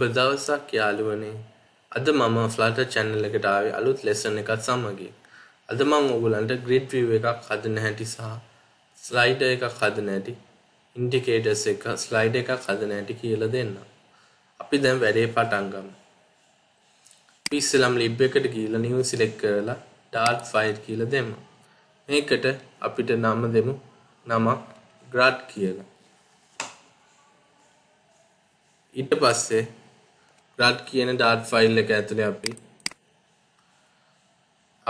සුබ දවසක් යාළුවනේ. අද මම Flutter channel එකට ආවේ අලුත් lesson එකක් සමගින්. අද මම ඔයගලන්ට grid view එකක් හදන හැටි සහ slider එකක් හදන හැටි, indicators එක, slide එකක් හදන හැටි කියලා දෙන්නම්. අපි දැන් වැඩේ පටන් ගමු. අපි ඉස්සෙල්ලාම lib එකට ගිහලා new select කරලා dart file කියලා දෙමු. මේකට අපිට නම දෙමු. නමක් grad කියලා. ඊට පස්සේ grad කියන dart file එක ඇතුලේ අපි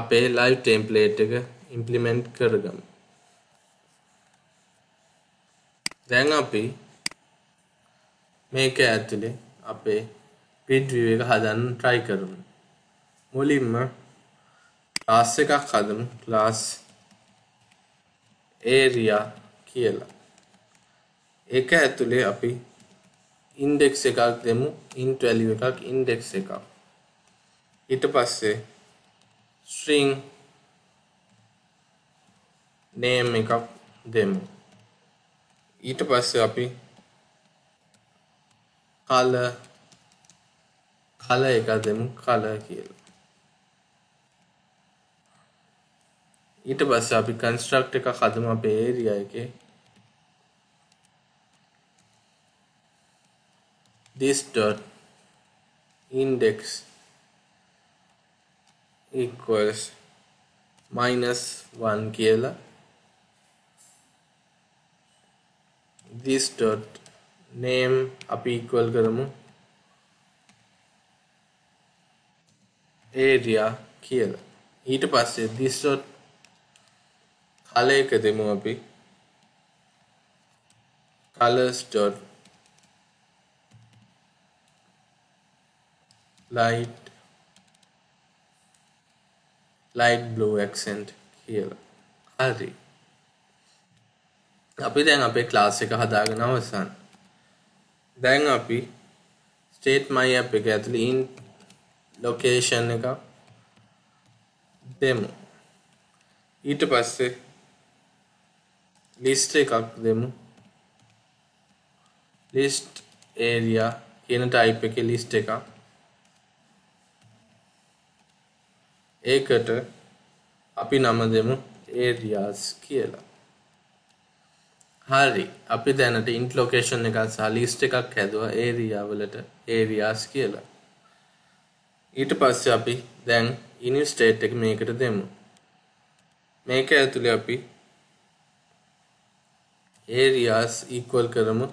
අපේ live template එක implement කරගමු. දැන් අපි මේක ඇතුලේ අපේ grid view එක හදන්න try කරමු. මුලින්ම class එකක් හදමු. class area කියලා. ඒක ඇතුලේ අපි index එකක් දෙමු, int value එකක්, index එකක්. ඊට පස්සේ string name එකක් දෙමු. ඊට පස්සේ අපි color එකක් දෙමු, color කියලා. ඊට පස්සේ අපි construct එකක් හදමු අපේ area එකේ. this dot index equals -1 කියලා. this dot name අපි equal කරමු area කියලා. ඊට පස්සේ this dot color එක දෙමු අපි colors dot light blue accent කියලා. හරි. අපි දැන් අපේ class එක හදාගෙන අවසන්. දැන් අපි state my app එක ඇතුලේ int location එක දෙමු. ඊට පස්සේ list එකක් දෙමු. list area කියන type එකේ list එකක්. ඒකට අපි නම දෙමු areas කියලා. හරි. අපි දැනට int location එකක් සහ list එකක් හැදුවා area වලට areas කියලා. ඊට පස්සේ අපි දැන් init state එක මේකට දෙමු. මේක ඇතුලේ අපි areas equal කරමු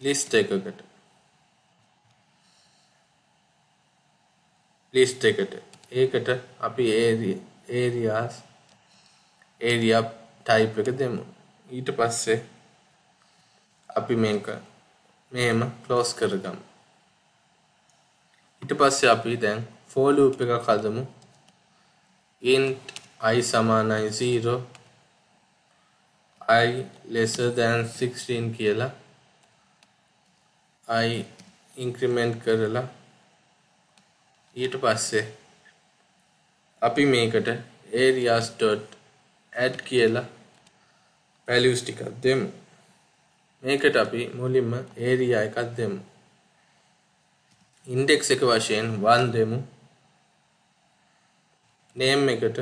list එකකට. list එකට. ඒකට අපි area type එක දෙමු. ඊට පස්සේ අපි මේක මෙහෙම close කරගමු. ඊට පස්සේ අපි දැන් for loop එකක් හදමු. int I සමානයි 0 I lesser than 16 කියලා I increment කරලා ඊට පස්සේ අපි මේකට areas.add කියලා values ටිකක් දෙමු. මේකට අපි මුලින්ම area එකක් දෙමු. index එක වශයෙන් 1 දෙමු. name එකට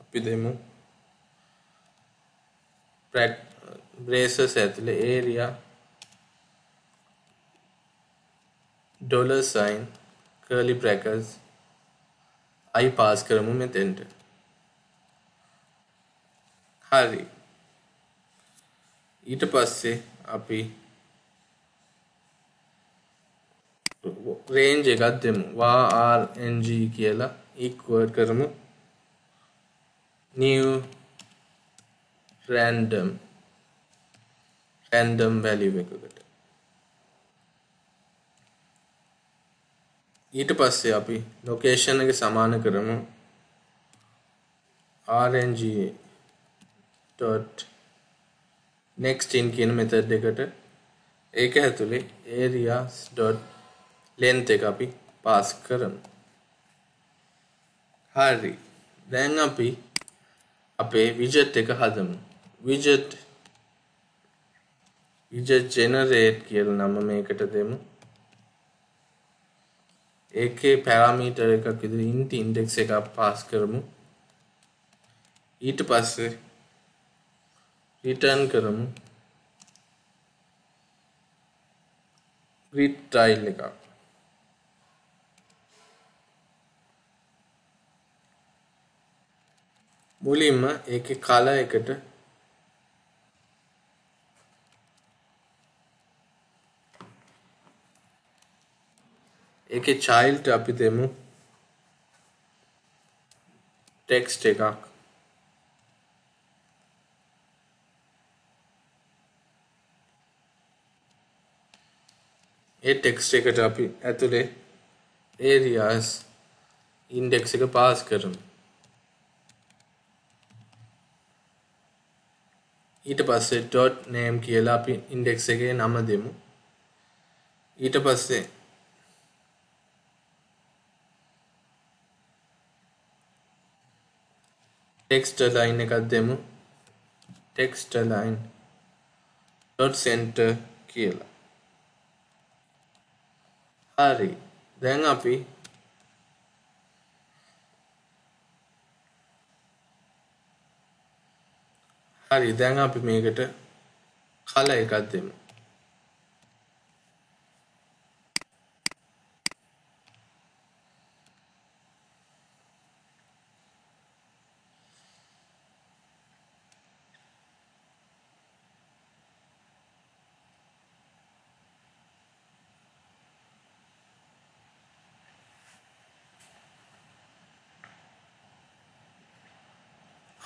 අපි දෙමු braces ඇතුලේ area $sign curly brackets I pass කරමු මෙතෙන්ට. හරි. ඊට පස්සේ අපි range එකක් දෙමු. varng කියලා equal කරමු new random value එකකට. ඊට පස්සේ අපි location එක සමාන කරමු rng dot next in කියන method එකට. ඒක ඇතුලේ areas dot length එක අපි pass කරමු. හරි. දැන් අපි අපේ widget එක හදමු. widget widget generate කියලා නම මේකට දෙමු. ඒකේ parameter එකක් විදිහට int index එකක් pass කරමු. ඊට පස්සේ return කරමු grid tile එකක්. මුලින්ම ඒකේ color එකට ඒකේ child අපි දෙමු text එකක්. ඒ text එකට අපි ඇතුලේ areas index එක pass කරමු. ඊට පස්සේ dot name කියලා අපි index එකේ නම දෙමු. ඊට පස්සේ text align එකක් දෙමු. text align dot center කියලා. හරි. දැන් අපි මේකට color එකක් දෙමු.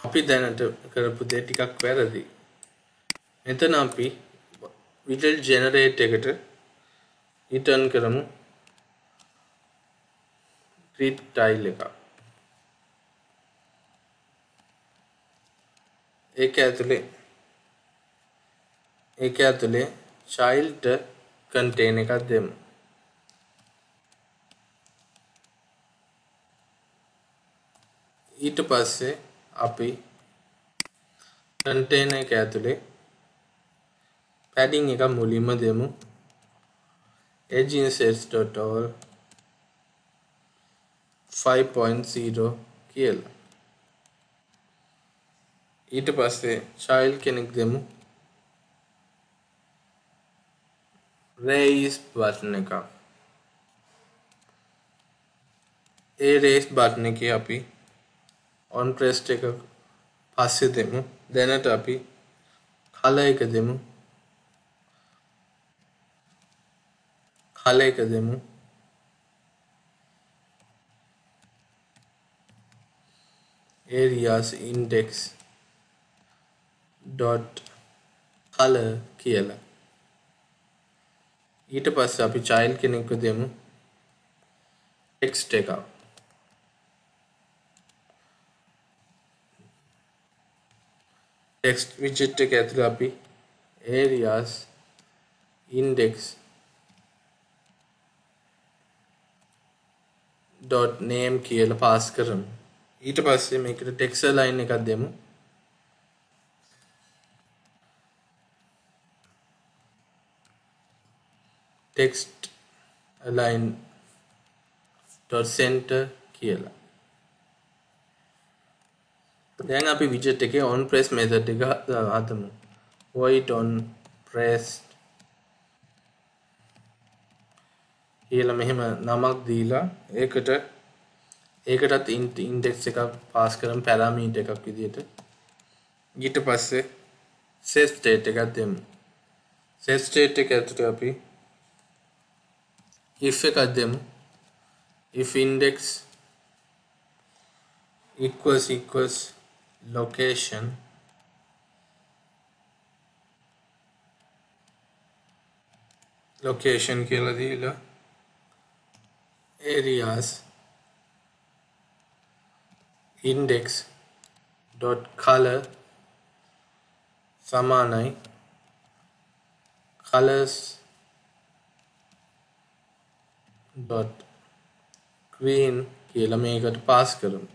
අපි දැනට කරපු දේ ටිකක් වැරදි. මෙතන අපි widget generate එකට return කරමු grid tile එකක්. ඒක ඇතුලේ child contain එකක් දෙමු. ඊට පස්සේ අපි container එක ඇතුලේ padding එක මුලින්ම දෙමු edge insets.all 5.0 කියලා. ඊට පස්සේ child කෙනෙක් දෙමු raise button එක. ඒ raise button එකේ අපි on pressed එක පස්සේ දෙමු. දැනට අපි color එක දෙමු. areas index dot color කියලා. ඊට පස්සේ අපි child කෙනෙක්ව දෙමු text එකක්. text widget එක ඇතුළේ අපි areas index dot name කියලා pass කරමු. ඊට පස්සේ මේකට text align එකක් දෙමු. text align dot center කියලා. දැන් අපි widget එකේ on press method එක හදමු. void on pressed කියලා මෙහෙම නමක් දීලා ඒකටත් index එකක් pass කරමු parameter එකක් විදියට. ඊට පස්සේ set state එකක් දෙමු. set state එක ඇතුලේ අපි if එකක් දෙමු. if index equals location කියලා දීලා areas index dot color සමානයි colors dot green කියලා මේකට pass කරමු.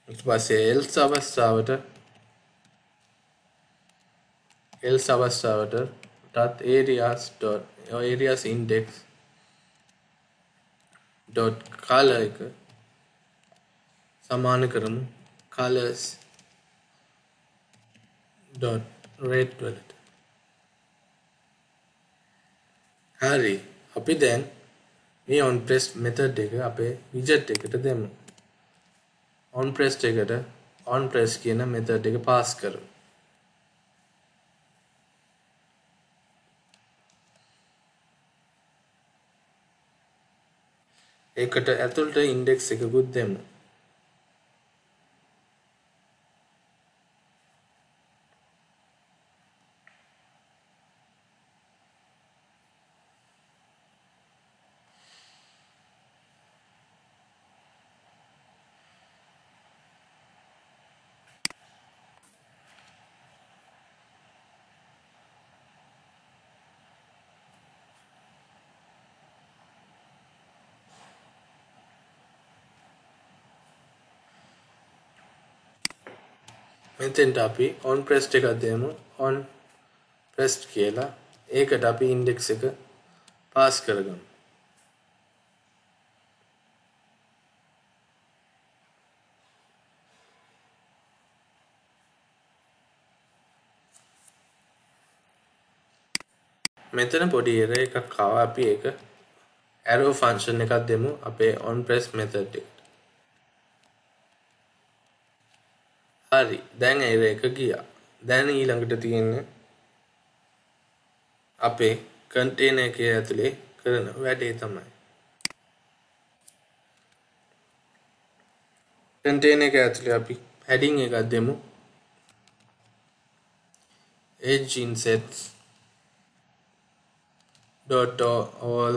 ඊට පස්සේ else අවස්ථාවට else අවස්ථාවට areas index dot color එක සමාන කරමු colors dot red වලට. හරි, අපි දැන් මේ on press method එක අපේ widget එකට දෙමු. on press එකට on press කියන method එක pass කරමු. ඒකට ඇතුළට index එකකුත් දෙමු. මෙතෙන්ට අපි on pressed එකක් දෙමු. on pressed කියලා ඒකට අපි index එක pass කරගමු. මෙතන පොඩි error එකක් ආවා. අපි ඒක arrow function එකක් දෙමු අපේ on press method එකට. හරි, දැන් error එක ගියා. දැන් ඊළඟට තියෙන්නේ අපේ container එකේ ඇතුලේ කරන වැඩේ තමයි. container එක ඇතුලේ අපි heading එකක් දෙමු. edge insets dot all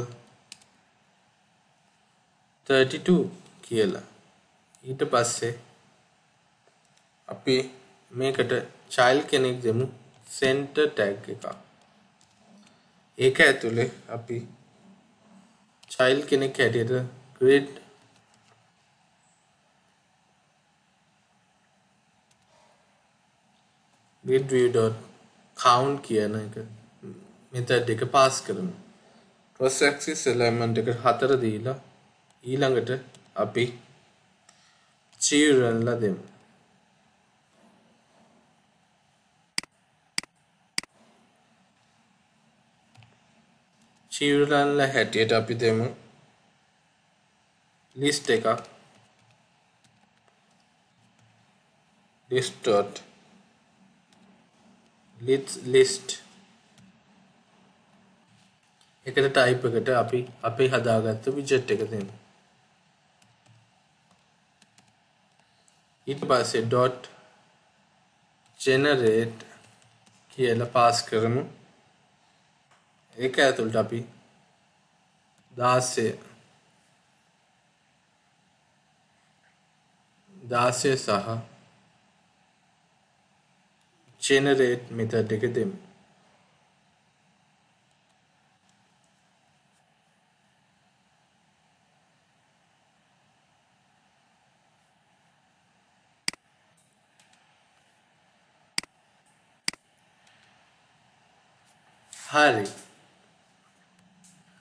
32 කියලා. ඊට පස්සේ අපි මේකට child කෙනෙක් දෙමු center tag එකක්. ඒක ඇතුලේ අපි child කෙනෙක් හැටියට grid view dot count කියන එක method එක pass කරමු. cross axis element එක 4 දීලා ඊළඟට අපි children ලා දෙමු. children ලා හැටියට අපි දෙමු list එකක්. list dot list එකට type එකට අපි අපේ හදාගත්ත widget එක දෙමු. ඊට පස්සේ dot generate කියලා pass කරමු. ඒක ඇතුළට අපි 16 සහ generate method එක දෙමු. හරි,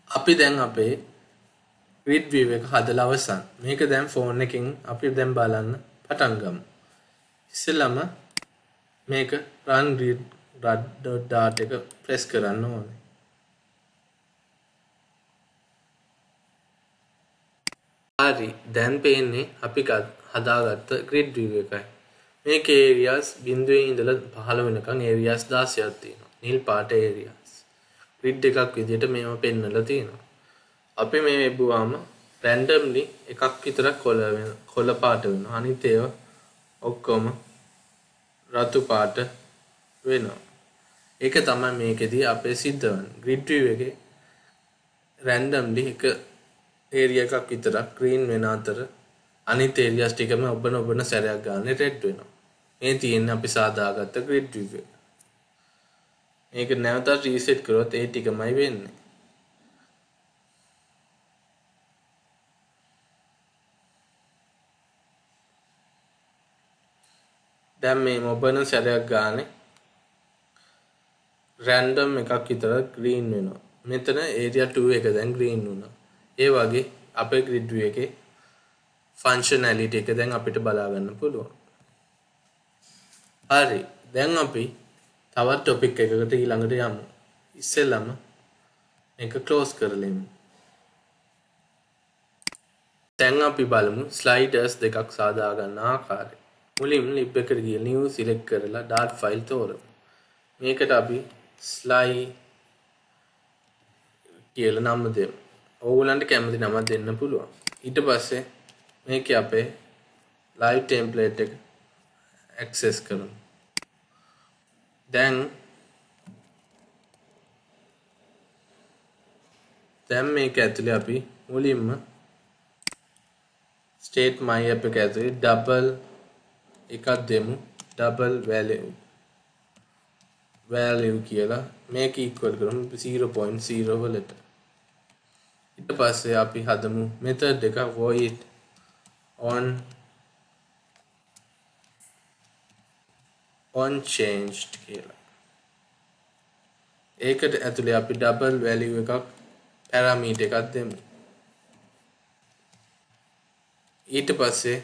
අපි දැන් අපේ grid view එක හදලා අවසන්. මේක දැන් ෆෝන් එකකින් අපි දැන් බලන්න පටන් ගමු. ඉස්සෙල්ලාම මේක run grid dot එක press කරන්න ඕනේ. හරි, දැන් පේන්නේ අපි හදාගත්ත grid view එකයි. මේක areas 0 ඉඳලා 15 වෙනකන් areas 16ක් තියෙනවා. නිල් පාට areas. grid එකක් විදිහට මේව පෙන්වලා තියෙනවා. අපි මේ ලැබුවාම randomly එකක් විතරක් කොළ පාට වෙනවා. අනිත් ඒවා ඔක්කොම රතු පාට වෙනවා. ඒක තමයි මේකෙදී අපේ සිද්ධ වෙන්නේ. grid view එකේ randomly එක area එකක් විතරක් green වෙන අතර අනිත් areas ටිකම ඔබන සැරයක් ගන්න red වෙනවා. මේ තියෙන්නේ අපි සාදාගත්ත grid view එක. මේක නැවතත් රීසෙට් කරොත් ඒ ටිකමයි වෙන්නේ. දැන් මේ මොබන සැරයක් ගානේ රැන්ඩම් එකක් විතර ග්‍රීන් වෙනවා. මෙතන ඒරියා 2 එක දැන් ග්‍රීන් වුණා. ඒ වගේ අපේ grid view එකේ ෆන්ක්ෂනැලිටි එක දැන් අපිට බලා ගන්න පුළුවන්. හරි. දැන් අපි තවත් ටොපික් එකකට ඊළඟට යමු. ඉස්සෙල්ලම මේක ක්ලෝස් කරලෙමු. දැන් අපි බලමු ස්ලයිඩර්ස් දෙකක් සාදා ගන්න ආකාරය. මුලින්ම ලිබ් එකට ගිහලා new select කරලා dart file තෝරමු. මේකට අපි slide කියලා නම දෙමු. ඕගොල්ලන්ට කැමති නමක් දෙන්න පුළුවන්. ඊට පස්සේ මේකේ අපේ live template එක access කරමු. දැන් මේක ඇතුලේ අපි මුලින්ම state my app එක ඇතුලේ double එකක් දෙමු. double value කියලා මේක equal කරමු 0.0 වලට. ඊට පස්සේ අපි හදමු method එක void on changed කියලා. ඒකට ඇතුලේ අපි double value එකක් parameter එකක් දෙමු. ඊට පස්සේ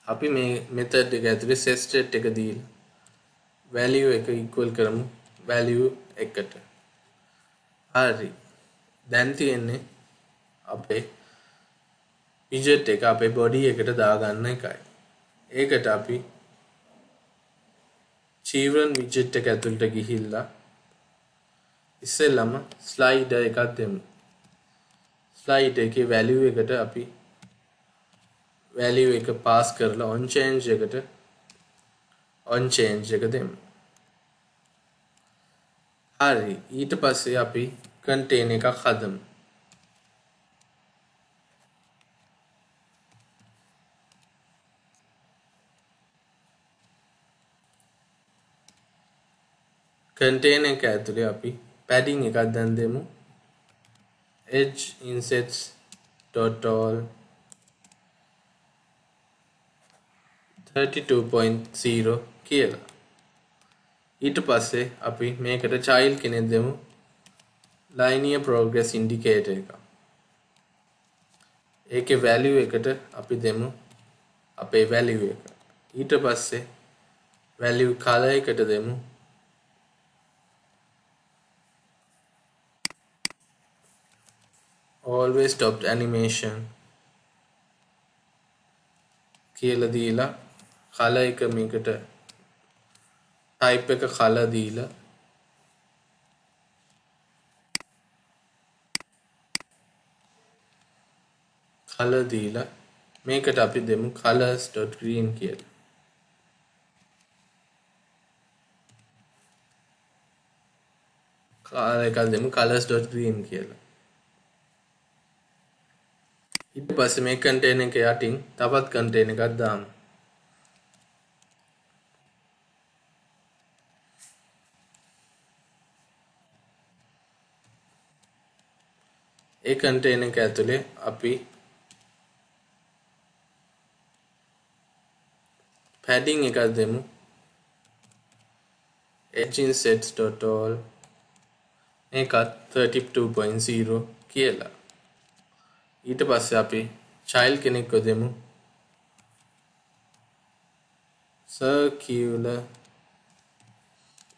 අපි මේ method එක ඇතුලේ set state එක දීලා value එක equal කරමු value එකට. හරි. දැන් තියෙන්නේ අපේ widget එක අපේ body එකට දාගන්න එකයි. ඒකට අපි children widget එක ඇතුළට ගිහිල්ලා ඉස්සෙල්ලම slider එකක් දෙමු. slide එකේ value එකට අපි value එක pass කරලා on change එකට on change එක දෙමු. හරි. ඊට පස්සේ අපි contain එකක් හදමු. contain එක ඇතුලේ අපි padding එකක් දැන් දෙමු. edge insets dot all 32.0 කියලා. ඊට පස්සේ අපි මේකට child කෙනෙක් දෙමු. linear progress indicator එක. ඒකේ value එකට අපි දෙමු අපේ value එක. ඊට පස්සේ value color එකට දෙමු always stopped animation කියලා දීලා color එක මේකට type එක color දීලා මේකට අපි දෙමු colors.green කියලා. color එකක් දෙමු colors.green කියලා. ඊට පස්සේ මේ container එක යටින් තවත් container එකක් දාමු. ඒ container එක ඇතුලේ අපි padding එකක් දෙමු. edge insets.all මේකත් 32.0 කියලා. ඊට පස්සේ අපි child කෙනෙක්ව දෙමු. circular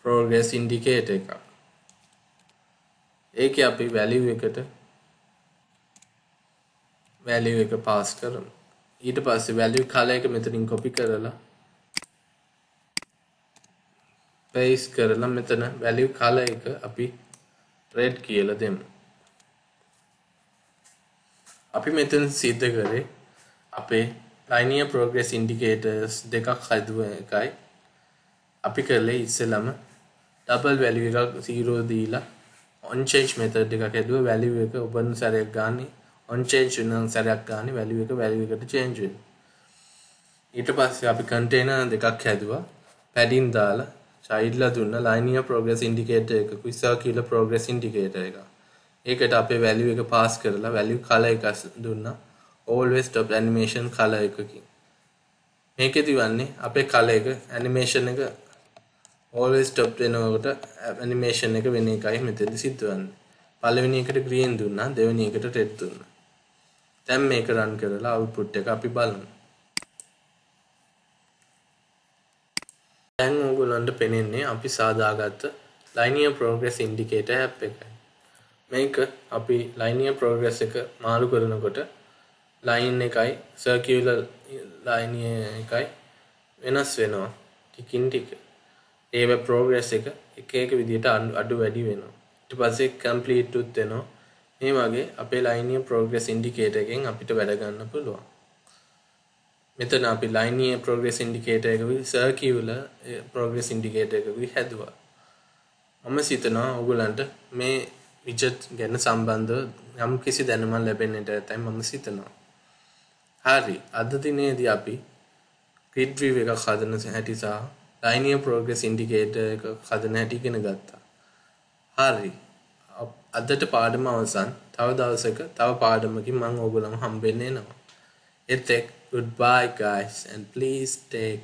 progress indicator එක. ඒකේ අපි value එක pass කරමු. ඊට පස්සේ value color එක මෙතනින් copy කරලා paste කරලා මෙතන value color එක අපි red කියලා දෙමු. අපි මෙතන සිද්ධ කරේ අපේ linear progress indicators දෙකක් හදුව එකයි. අපි කරලේ ඉස්සෙල්ලම double value එකක් 0 දීලා on change method එකක් හැදුවා. value එක උපන් සැරයක් ගානේ on change වෙන සැරයක් ගානේ value එකට change වෙනවා. ඊට පස්සේ අපි container දෙකක් හැදුවා. padding දාලා childලා දුන්න linear progress indicator එකකුයි circular progress indicator එකක්. ඒකට අපේ value එක pass කරලා value color එක දුන්නා always stop animation color එකකින්. මේකෙදි වන්නේ අපේ color එක animation එක always stop වෙනකොට animation එක වෙන එකයි මෙතනදි සිද්ධ වෙන්නේ. පළවෙනි එකට green දුන්නා, දෙවෙනි එකට red දුන්නා. දැන් මේක run කරලා output එක අපි බලමු. දැන් ඕගොල්ලන්ට පෙනෙන්නේ අපි සාදාගත්ත linear progress indicator app එකයි. මේක අපි linear progress එක මාරු කරනකොට line එකයි circular line එකයි වෙනස් වෙනවා ටිකින් ටික. ඒ progress එක එක විදිහට අඩු වැඩි වෙනවා. ඊට පස්සේ complete උත් වෙනවා. මේ වගේ අපේ linear progress indicator එකෙන් අපිට වැඩ ගන්න පුළුවන්. මෙතන අපි linear progress indicator එකකුයි circular progress indicator එකකුයි හැදුවා. මම හිතනවා ඔයගලන්ට මේ widget ගැන සම්බන්ධව යම් කිසි දැනුමක් ලැබෙන්නට ඇතයි මම හිතනවා. හරි, අද දිනේදී අපි grid view එකක් හදන හැටි සහ linear progress indicator එක හදන හැටි ඉගෙන ගත්තා. හරි. අදට පාඩම අවසන්. තව දවසක තව පාඩමකින් මම ඕගොල්ලන්ව හම්බෙන්න එනවා. Goodbye guys, and please take